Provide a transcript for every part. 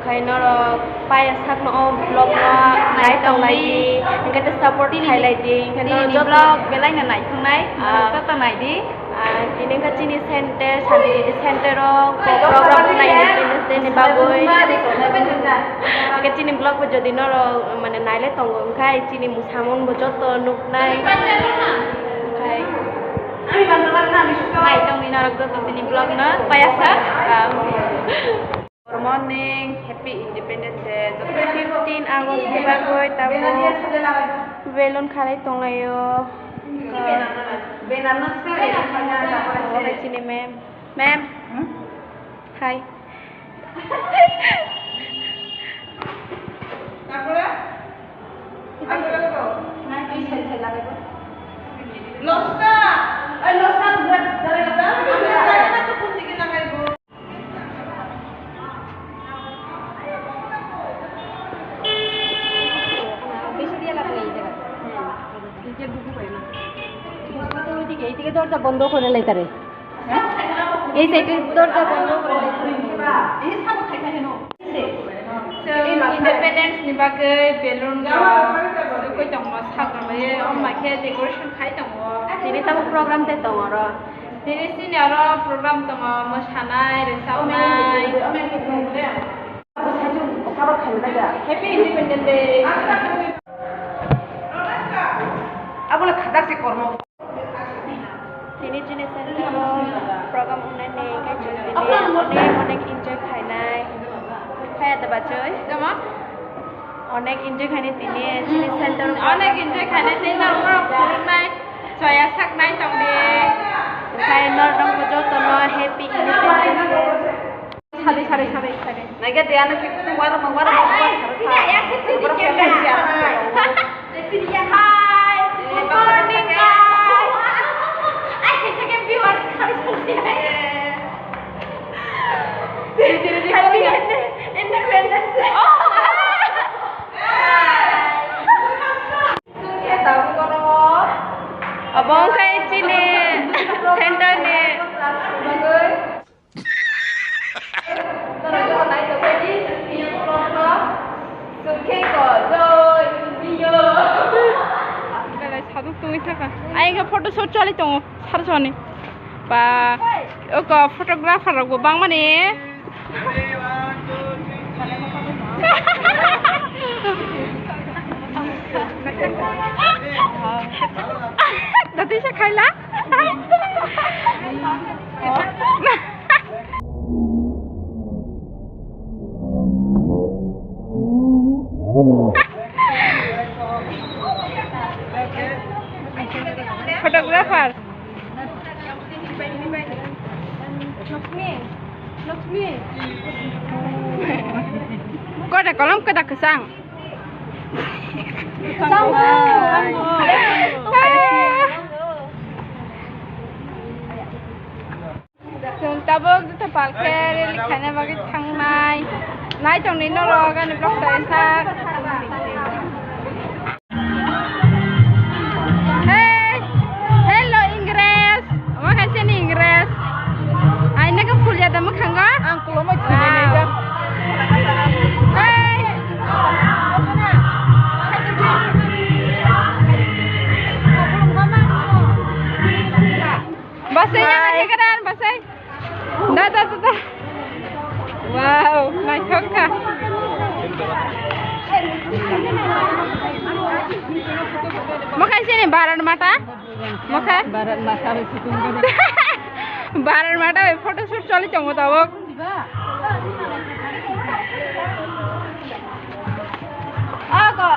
Khai nó pai sak nó blog nó nãy tông lại đi cái ta support khai lại đi cái nó cho blog cái này là nãy thằng này cho tao này đi thì nên cái chini center santi di center ro program này nên nên bagoi cái chini blog bây giờ đi nó mà nãy lấy tông khai chini musamon bây giờ to nục này khai nãy tông đi nó cho tao chini blog nó pai sak Good morning, happy Independence Day. 15 August ke bagoi tabo belon khalai tonglayo. Benanas pe Apa sini ma'am? Ma'am. Hi. Losta. Losta buat dari দরজা বন্ধ করে লাই তারে এই সাইডের দরজা বন্ধ করে লাই এই সব খাই খাই no so independence ni bagai balloon ko koi tong ma sak ma ye on ma ke decoration khai tong ini tamu program te tong ro diri sini aro program tong mo sanai resaunai aku saju kabar khai daga happy independence day abula khadak se kormo ini jenis center program online nih kayak jadi অনেক enjoy খাই নাই খাই ada bacoi jama অনেক enjoy খাই তিনি jenis center অনেক enjoy খাই নাই tin na program nai soya sak nai tong de খাই নর রং বজো তো ন happy independence day sari sari sari sari naga dia na ki tu war ma war tidak ya sih dia hai good morning guys I can viewers kali selesai happy independence day sudah tahu kalau abang kayak cini center nih bagus kalau chỗ này tôi phải đi thì không có sự khi có rồi video cái 사도 똥이 타가 아이가 포토쇼 쩔이 똥 사르서니 바 이거 포토그래퍼라고 방만이 나도 시작할라? Photographer. Lakshmi. Kau ada kolam kau tak kesang. Tabok tu palker likhane bagi thangnai nai tong ni no roga ni blog sai sa Hey hello Inggris makasih ni Inggris ai nak full ya damu khanga angkulo mo chine ga Hey Basai yang sekarang basai dah. Wow, nice hoka. Makai sini baran mata. Makai. barat mata situ baran mata foto shoot choli chomo tabok. Ako.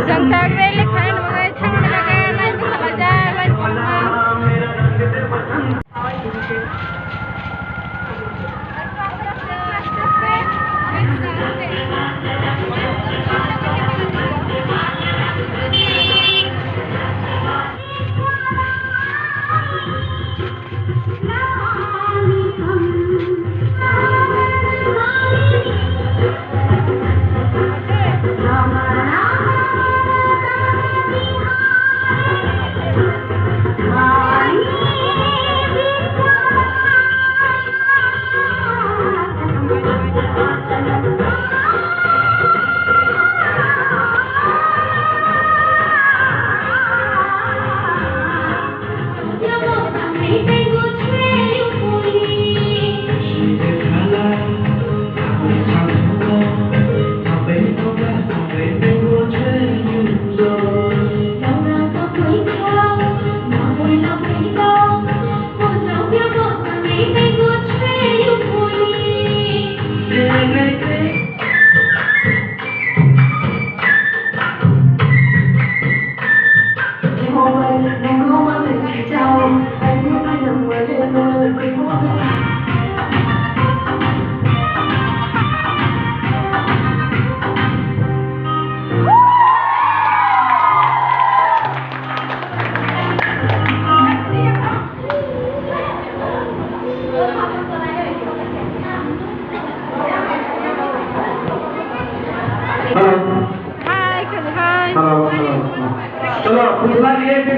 Jangan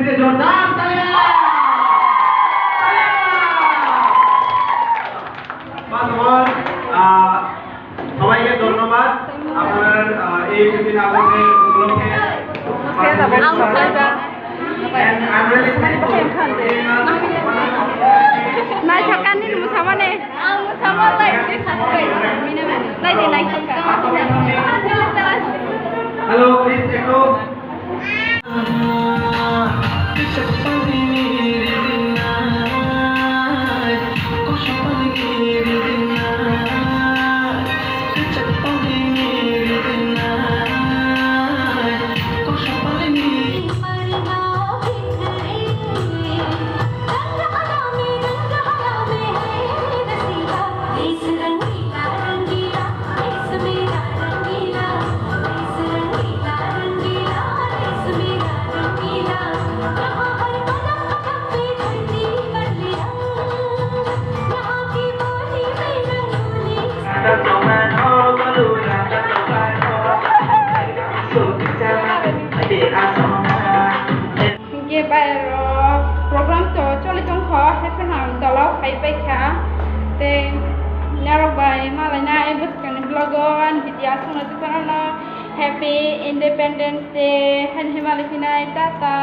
से जोरदार तालियां বান্ধবন সবাইকে ধন্যবাদ আপনার এই দিন আমাদের উপলক্ষে And I'm really thankful for giving us one of the Nai thakkan ni musama ne. Musama like this subscribe. Nai di like thakkan. Hello, please take off. Ye bài program to cho lấy trong khó hay phần nào đó là phải bay khá thì nhà rồi bài mà lại na em biết cái blogger anh video xong rồi chúng ta nó Happy Independence Day, Happy Malaysia Day, Tata.